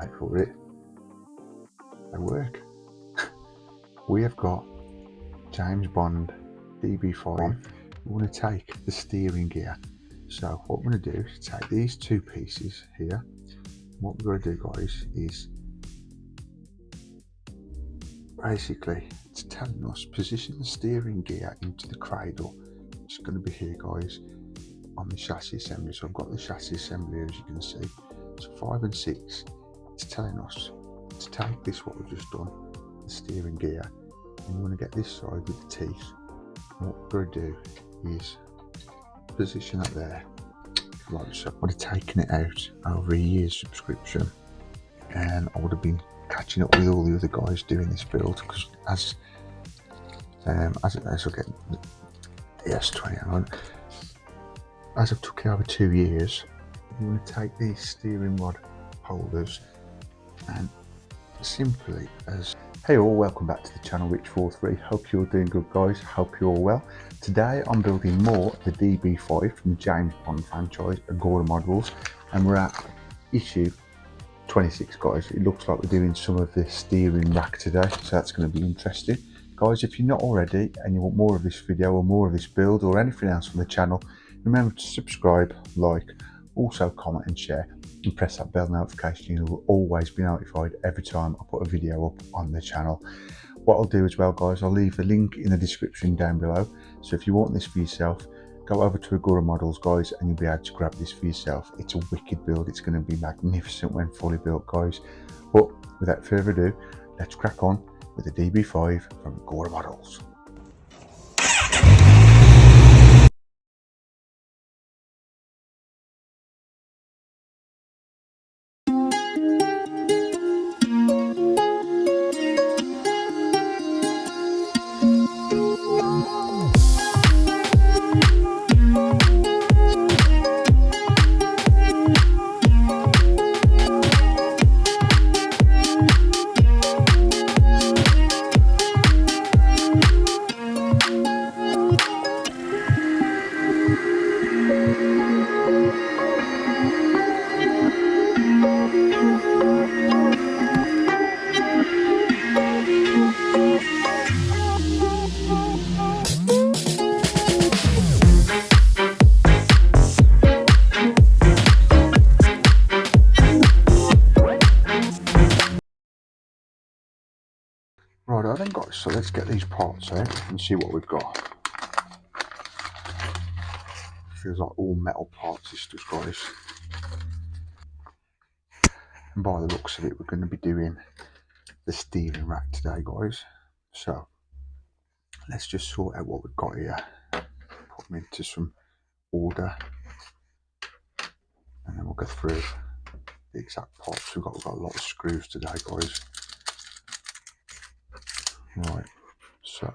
Wait for it. They work. We have got James Bond db5. We want to take the steering gear. So what we're going to do is take these two pieces here. What we're going to do, guys, is basically it's telling us position the steering gear into the cradle. It's going to be here, guys, on the chassis assembly. So I've got the chassis assembly, as you can see. So 5 and 6, it's telling us to take this, what we've just done, the steering gear, and you want to get this side with the teeth. And what we're going to do is position that there, like so. I would have taken it out over a year's subscription, and I would have been catching up with all the other guys doing this build, because as I get the S20 on, as I've took it over 2 years, you want to take these steering rod holders and simply as hey all, welcome back to the channel, Rich43. Hope you're doing good, guys. Hope you're all well. Today I'm building more of the db5 from the James Bond franchise, Agora models, and we're at issue 26, guys. It looks like we're doing some of the steering rack today, so that's going to be interesting, guys. If you're not already and you want more of this video or more of this build or anything else from the channel, remember to subscribe, like, also comment and share, and press that bell notification. You'll always be notified every time I put a video up on the channel. What I'll do as well, guys, I'll leave a link in the description down below, so if you want this for yourself, go over to Agora Models, guys, and you'll be able to grab this for yourself. It's a wicked build. It's going to be magnificent when fully built, guys. But without further ado, let's crack on with the db5 from Agora Models. Right, then, guys, so let's get these parts out and see what we've got. Feels like all metal parts, this stuff, guys. And by the looks of it, we're going to be doing the steering rack today, guys. So let's just sort out what we've got here, put them into some order, and then we'll go through the exact parts we've got. We've got a lot of screws today, guys. Right, so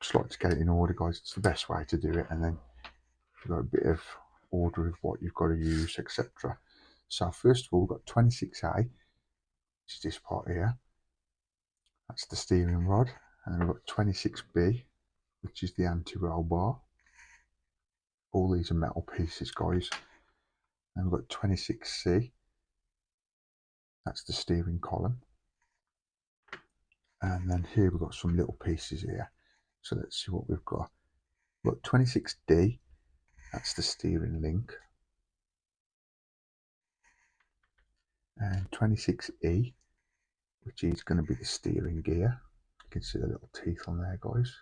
just like to get it in order, guys. It's the best way to do it, and then you've got a bit of order of what you've got to use, etc. So first of all, we've got 26A, which is this part here. That's the steering rod. And then we've got 26B, which is the anti-roll bar. All these are metal pieces, guys. And we've got 26C. That's the steering column. And then here we've got some little pieces here. So let's see what we've got. We've got 26D. That's the steering link. And 26E, which is going to be the steering gear. You can see the little teeth on there, guys.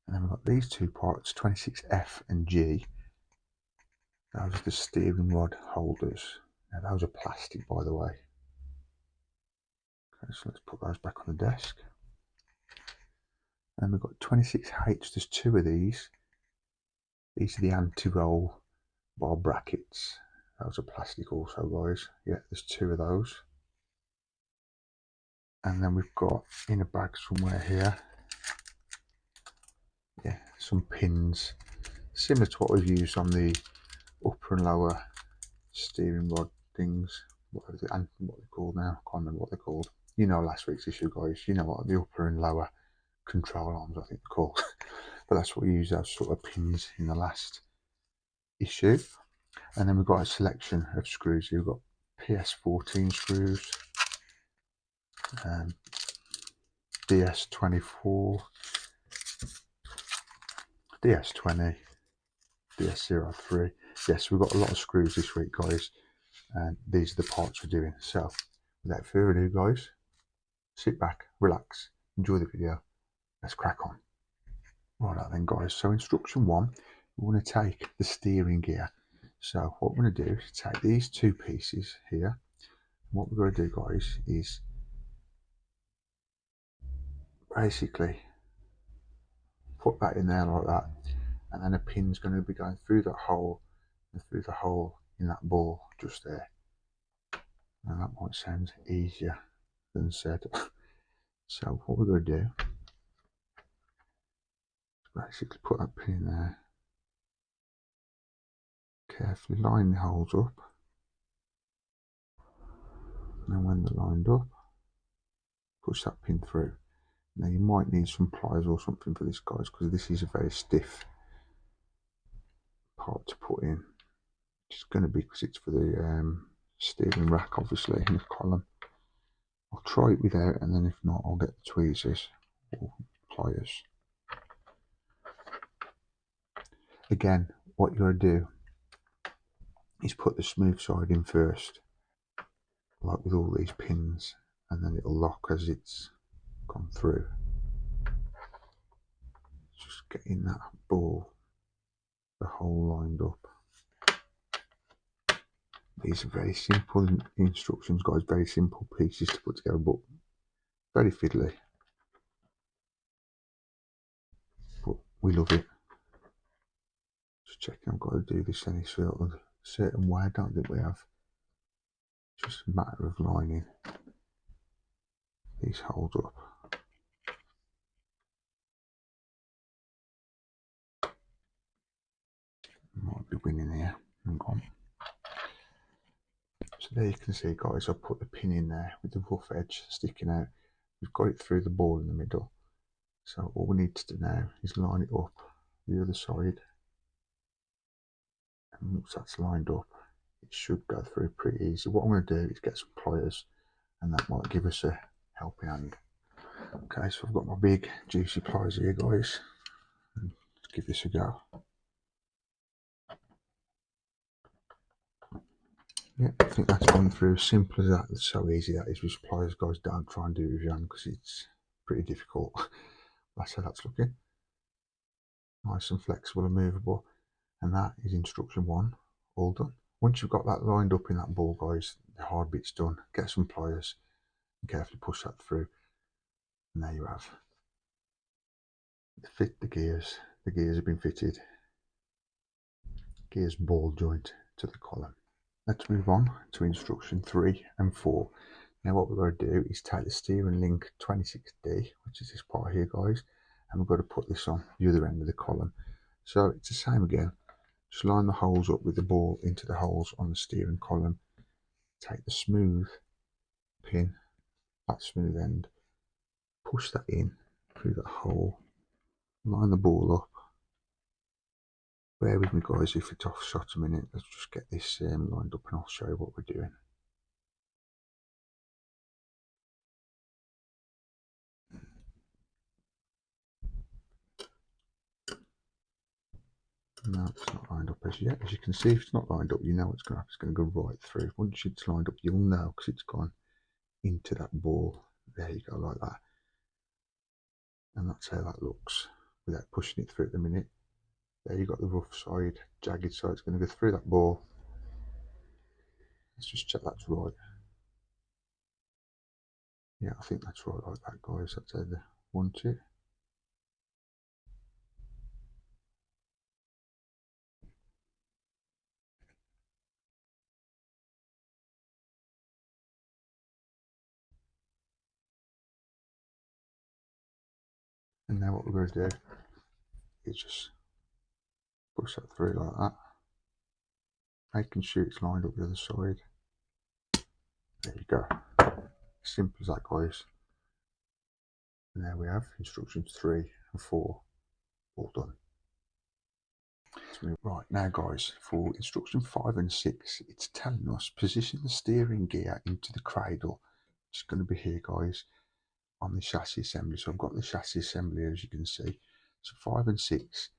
And then we've got these two parts, 26F and G. Those are the steering rod holders. Now those are plastic, by the way. Okay, so let's put those back on the desk. And we've got 26H, there's two of these. These are the anti-roll bar brackets. Those are plastic also, guys. Yeah, there's two of those. And then we've got in a bag somewhere here, yeah, some pins similar to what we've used on the upper and lower steering rod things. What they're called now, I can't remember what they're called. You know, last week's issue, guys, you know what the upper and lower control arms, I think they're called. But that's what we use, those sort of pins in the last issue. And then we've got a selection of screws. We've got PS14 screws, DS24, DS20, DS03. Yes, we've got a lot of screws this week, guys, and these are the parts we're doing. So without further ado, guys, sit back, relax, enjoy the video. Let's crack on. Right then, guys, so instruction one, we want to take the steering gear. So what we're going to do is take these two pieces here. What we're going to do, guys, is basically put that in there like that, and then a pin's going to be going through that hole and through the hole in that ball just there. And that might sound easier than said. So what we're going to do is basically put that pin in there, carefully line the holes up, and then when they're lined up, push that pin through. Now you might need some pliers or something for this, guys, because this is a very stiff part to put in. It's going to be because it's for the steering rack, obviously, in the column. I'll try it without, and then if not, I'll get the tweezers or pliers. Again, what you're going to do is put the smooth side in first, like with all these pins, and then it'll lock as it's gone through. Just getting that ball, the hole lined up. These are very simple instructions, guys, very simple pieces to put together, but very fiddly. But we love it. Just checking I've got to do this any sort of certain way. I don't think we have. It's just a matter of lining these holes up. Might be winning here. Hang on. So there you can see, guys, I've put the pin in there with the rough edge sticking out. We've got it through the ball in the middle. So all we need to do now is line it up the other side. And once that's lined up, it should go through pretty easy. What I'm going to do is get some pliers, and that might give us a helping hand. Okay, so I've got my big juicy pliers here, guys. Let's give this a go. Yeah, I think that's gone through. Simple as that. It's so easy that is with pliers, guys. Don't try and do it with your hand because it's pretty difficult. That's how that's looking. Nice and flexible and movable. And that is instruction one, all done. Once you've got that lined up in that ball, guys, the hard bit's done. Get some pliers and carefully push that through. And there you have. Fit the gears. The gears have been fitted. Gears ball joint to the column. Let's move on to instruction 3 and 4. Now what we're going to do is take the steering link 26D, which is this part here, guys, and we're going to put this on the other end of the column. So it's the same again. Just line the holes up with the ball into the holes on the steering column. Take the smooth pin, that smooth end, push that in through that hole, line the ball up. Bear with me, guys, if it's off shot a minute. Let's just get this lined up and I'll show you what we're doing. No, it's not lined up as yet. As you can see, if it's not lined up, you know what's going to happen. It's going to go right through. Once it's lined up, you'll know because it's gone into that ball. There you go, like that. And that's how that looks without pushing it through at the minute. There you got the rough side, jagged side. It's going to go through that ball. Let's just check that's right. Yeah, I think that's right like that, guys. That's how they want it. And now what we're going to do is just push that through like that, making sure it's lined up the other side. There you go. Simple as that, guys. And there we have instructions 3 and 4 all done. Right, now guys, for instruction 5 and 6, it's telling us position the steering gear into the cradle. It's going to be here guys on the chassis assembly. So I've got the chassis assembly here, as you can see. So 5 and 6,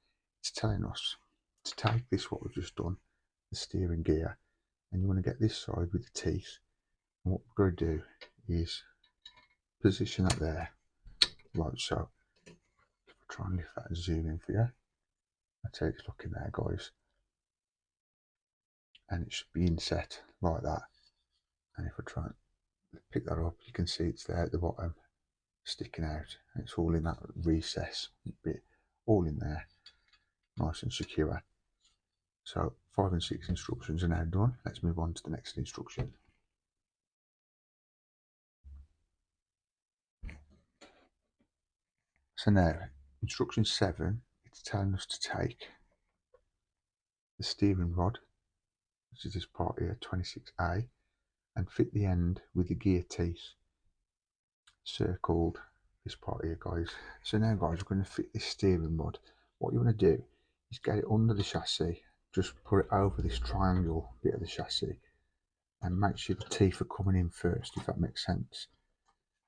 it's telling us to take this, what we've just done, the steering gear, and you want to get this side with the teeth. And what we're going to do is position it there, like so. If I try and lift that and zoom in for you, that's how it's looking there guys. And it should be inset like that. And if I try and pick that up, you can see it's there at the bottom, sticking out. It's all in that recess bit, all in there, nice and secure. So 5 and 6 instructions are now done. Let's move on to the next instruction. So now, instruction 7, it's telling us to take the steering rod, which is this part here, 26A, and fit the end with the gear teeth, circled this part here guys. So now guys, we're going to fit this steering rod. What you want to do is get it under the chassis, just put it over this triangle bit of the chassis, and make sure the teeth are coming in first, if that makes sense.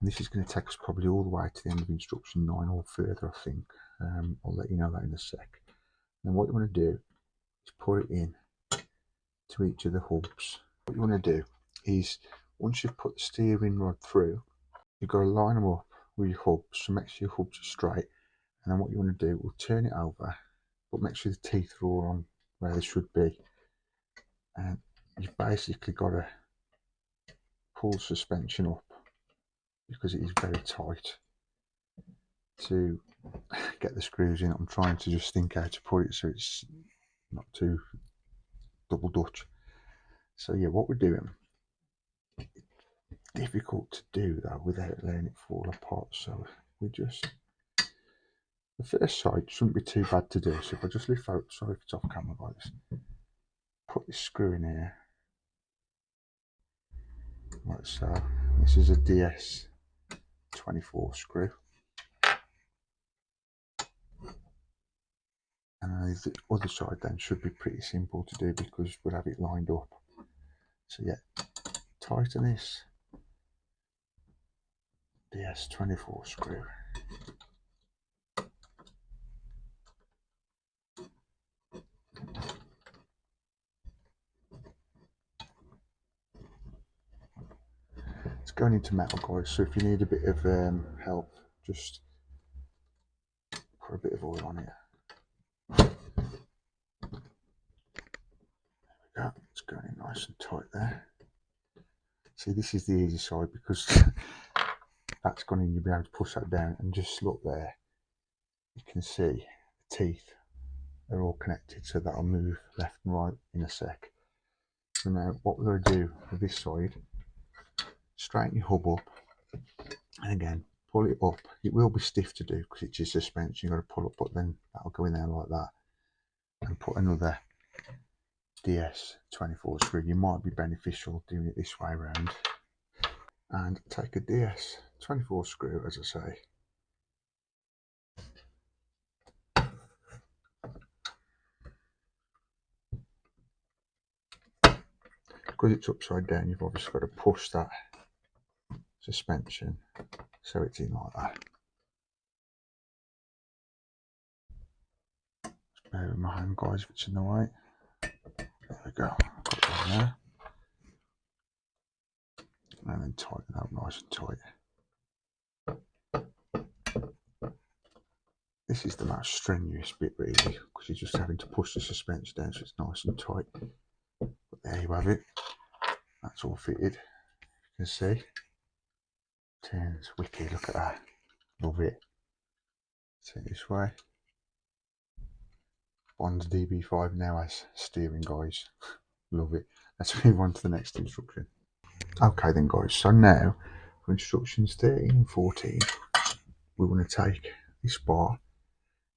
And this is going to take us probably all the way to the end of instruction 9 or further, I think. I'll let you know that in a sec. And what you want to do is put it in to each of the hubs. What you want to do is, once you've put the steering rod through, you've got to line them up with your hubs, so make sure your hubs are straight. And then what you want to do, we'll turn it over, but make sure the teeth are all on where they should be. And you've basically got to pull the suspension up, because it is very tight, to get the screws in. I'm trying to just think how to put it so it's not too double Dutch. So yeah, what we're doing, difficult to do though without letting it fall apart. So we just, the first side shouldn't be too bad to do. So if I just lift out, sorry if it's off camera guys, put this screw in here, like so. This is a DS24 screw. And the other side then should be pretty simple to do, because we'll have it lined up. So yeah, tighten this DS24 screw. It's going into metal guys, so if you need a bit of help, just put a bit of oil on it. There we go, it's going in nice and tight there. See, this is the easy side, because that's gone in, you'll be able to push that down, and just look there, you can see the teeth are all connected, so that'll move left and right in a sec. So now what we're going to do with this side, straighten your hub up, and again pull it up. It will be stiff to do because it's your suspension, you've got to pull up, but then that'll go in there like that, and put another DS24 screw. You might be beneficial doing it this way around, and take a DS24 screw, as I say, because it's upside down, you've obviously got to push that suspension so it's in like that. Just bear with my hand guys if it's in the way. There we go, got that in there. And then tighten that up nice and tight. This is the most strenuous bit really, because you're just having to push the suspension down so it's nice and tight. But there you have it, that's all fitted. You can see, turns wicked, look at that, love it. Turn it this way. Bond's db5 now has steering guys, love it. Let's move on to the next instruction. Okay then guys, so now for instructions 13 and 14, we want to take this bar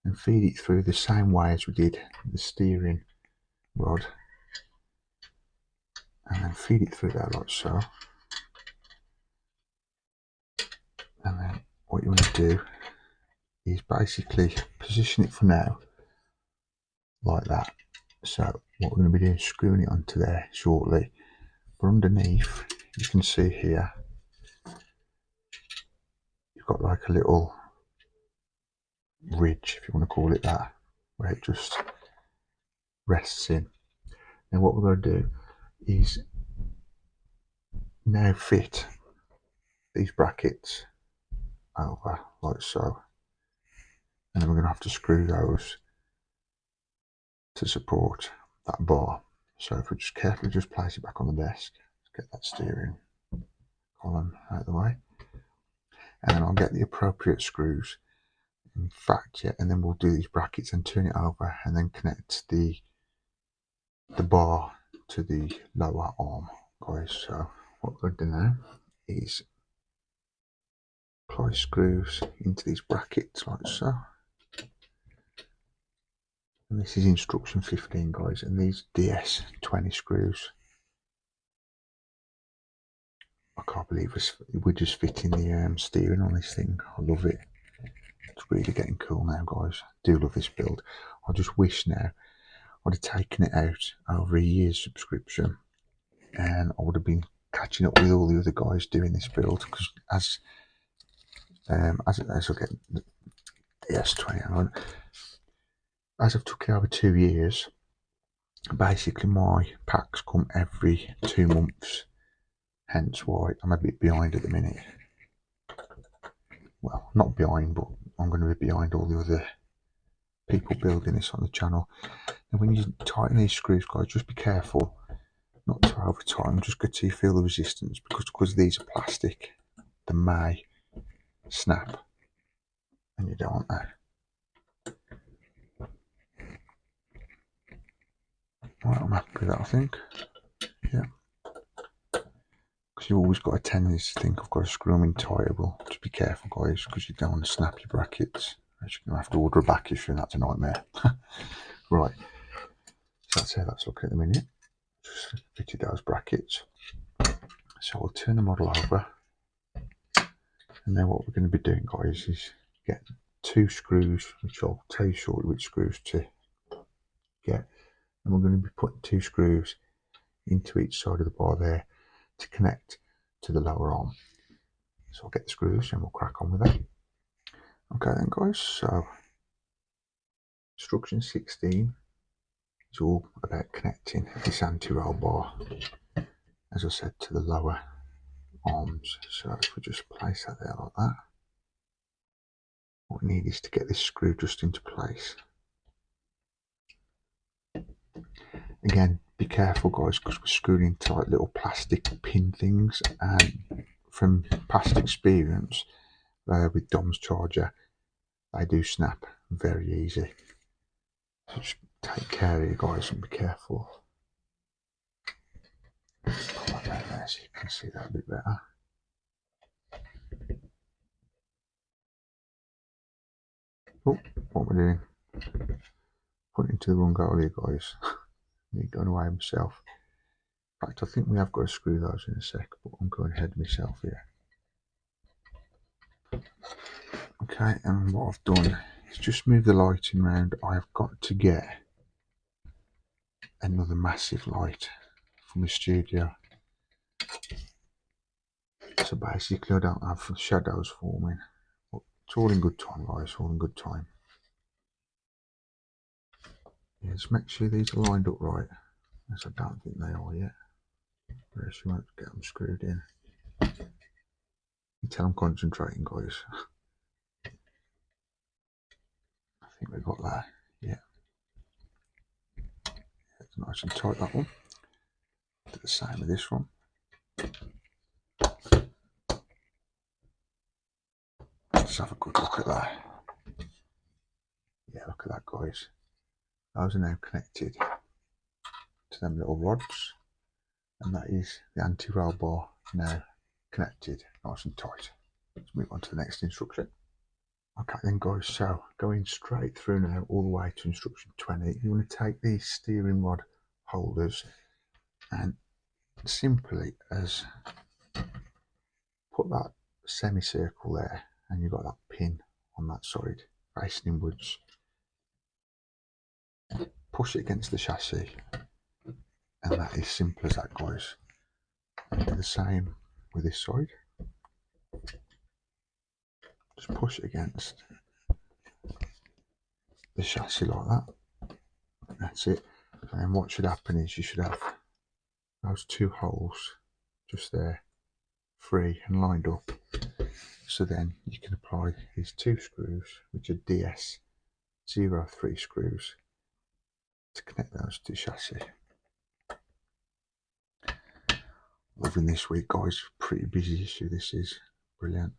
and feed it through the same way as we did the steering rod, and then feed it through there like so. And then what you want to do is basically position it for now like that. So what we're going to be doing is screwing it onto there shortly. But underneath, you can see here, you've got like a little ridge, if you want to call it that, where it just rests in. Now what we're going to do is now fit these brackets over like so, and then we're going to have to screw those to support that bar. So if we just carefully just place it back on the desk, let's get that steering column out of the way, and then I'll get the appropriate screws, in fact, yeah, and then we'll do these brackets and turn it over and then connect the bar to the lower arm, guys. So what we're going to do now is apply screws into these brackets like so. And this is instruction 15, guys, and these DS20 screws, I can't believe we're just fitting the steering on this thing. I love it. It's really getting cool now, guys. I do love this build. I just wish now I'd have taken it out over a year's subscription, and I would have been catching up with all the other guys doing this build, because as I get the DS20 as I've took it over 2 years, basically my packs come every 2 months, hence why I'm a bit behind at the minute. Well, not behind, but I'm going to be behind all the other people building this on the channel. And when you tighten these screws, guys, just be careful not to over tighten, just get till you feel the resistance, because these are plastic, they may snap, and you don't want that. Right, I'm happy with that, I think. Yeah. Because you've always got a tendency to think I've got to screw them in tighter. Well, just be careful, guys, because you don't want to snap your brackets. You're going to have to order a back issue, and that's a nightmare. Right. So that's how that's looking at the minute. Just fitted those brackets. So we'll turn the model over. And then what we're going to be doing, guys, is get 2 screws, which I'll tell you shortly which screws to get. And we're going to be putting 2 screws into each side of the bar there to connect to the lower arm. So I'll get the screws and we'll crack on with that. Okay then, guys, so instruction 16 is all about connecting this anti-roll bar, as I said, to the lower arms. So if we just place that there like that, what we need is to get this screw just into place. Again, be careful, guys, because we're screwing into like little plastic pin things, and from past experience with Dom's charger, they do snap very easy. So just take care of you guys and be careful. Put that down there so you can see that a bit better. Oh, what we're doing? Put it into the wrong hole here, guys. I'm going away myself. In fact, I think we have got to screw those in a sec, but I'm going ahead myself here. Okay, and what I've done is just move the lighting around. I've got to get another massive light from the studio. So basically I don't have shadows forming. But it's all in good time, guys, all in good time. Yeah, just make sure these are lined up right, as I don't think they are yet. Or else you won't get them screwed in. You tell I'm concentrating, guys. I think we got that. Yeah. It's nice and tight, that one. Do the same with this one. Let's have a good look at that. Yeah, look at that, guys. Those are now connected to them little rods, and that is the anti-roll bar now connected nice and tight. Let's move on to the next instruction. Okay then, guys, so going straight through now all the way to instruction 20, you want to take these steering rod holders and simply as put that semicircle there, and you've got that pin on that side facing inwards. push it against the chassis, and that is simple as that, guys. And do the same with this side. Just push it against the chassis like that. That's it. And what should happen is you should have those two holes just there, free and lined up. So then you can apply these two screws, which are DS03 screws, to connect those to the chassis. Loving this week, guys. Pretty busy issue this is. Brilliant.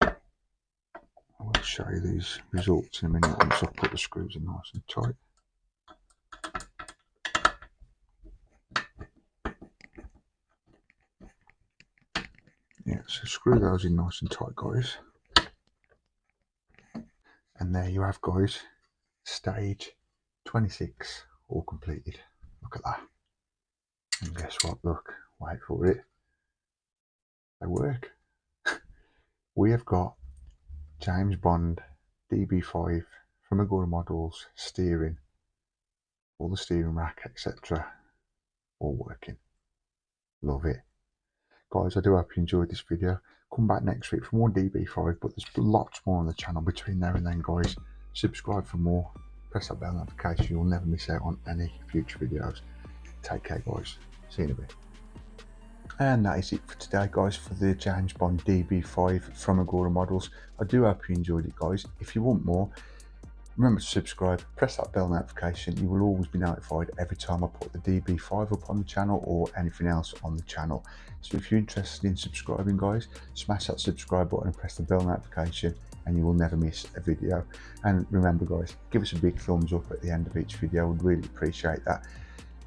I will show you these results in a minute once I've put the screws in nice and tight. Yeah, so screw those in nice and tight, guys. And there you have, guys, stage 26 all completed. Look at that. And guess what? Look, wait for it. They work. We have got James Bond db5 from Agora Models steering, all the steering rack, etc. all working. Love it. Guys, I do hope you enjoyed this video. Come back next week for more db5, but there's lots more on the channel between now and then, guys. Subscribe for more, press that bell notification, you'll never miss out on any future videos. Take care, guys. See you in a bit. And that is it for today, guys, for the James Bond db5 from Agora Models. I do hope you enjoyed it, guys. If you want more, remember to subscribe, press that bell notification. You will always be notified every time I put the db5 up on the channel or anything else on the channel. So if you're interested in subscribing, guys, smash that subscribe button and press the bell notification, and you will never miss a video. And remember, guys, give us a big thumbs up at the end of each video. We'd really appreciate that.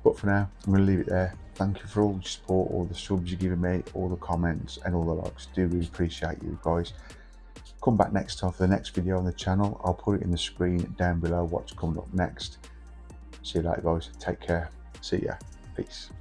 But for now, I'm going to leave it there. Thank you for all the support, all the subs you're giving me, all the comments and all the likes. Do really appreciate you, guys. Come back next time for the next video on the channel. I'll put it in the screen down below what's coming up next. See you later, guys. Take care. See ya. Peace.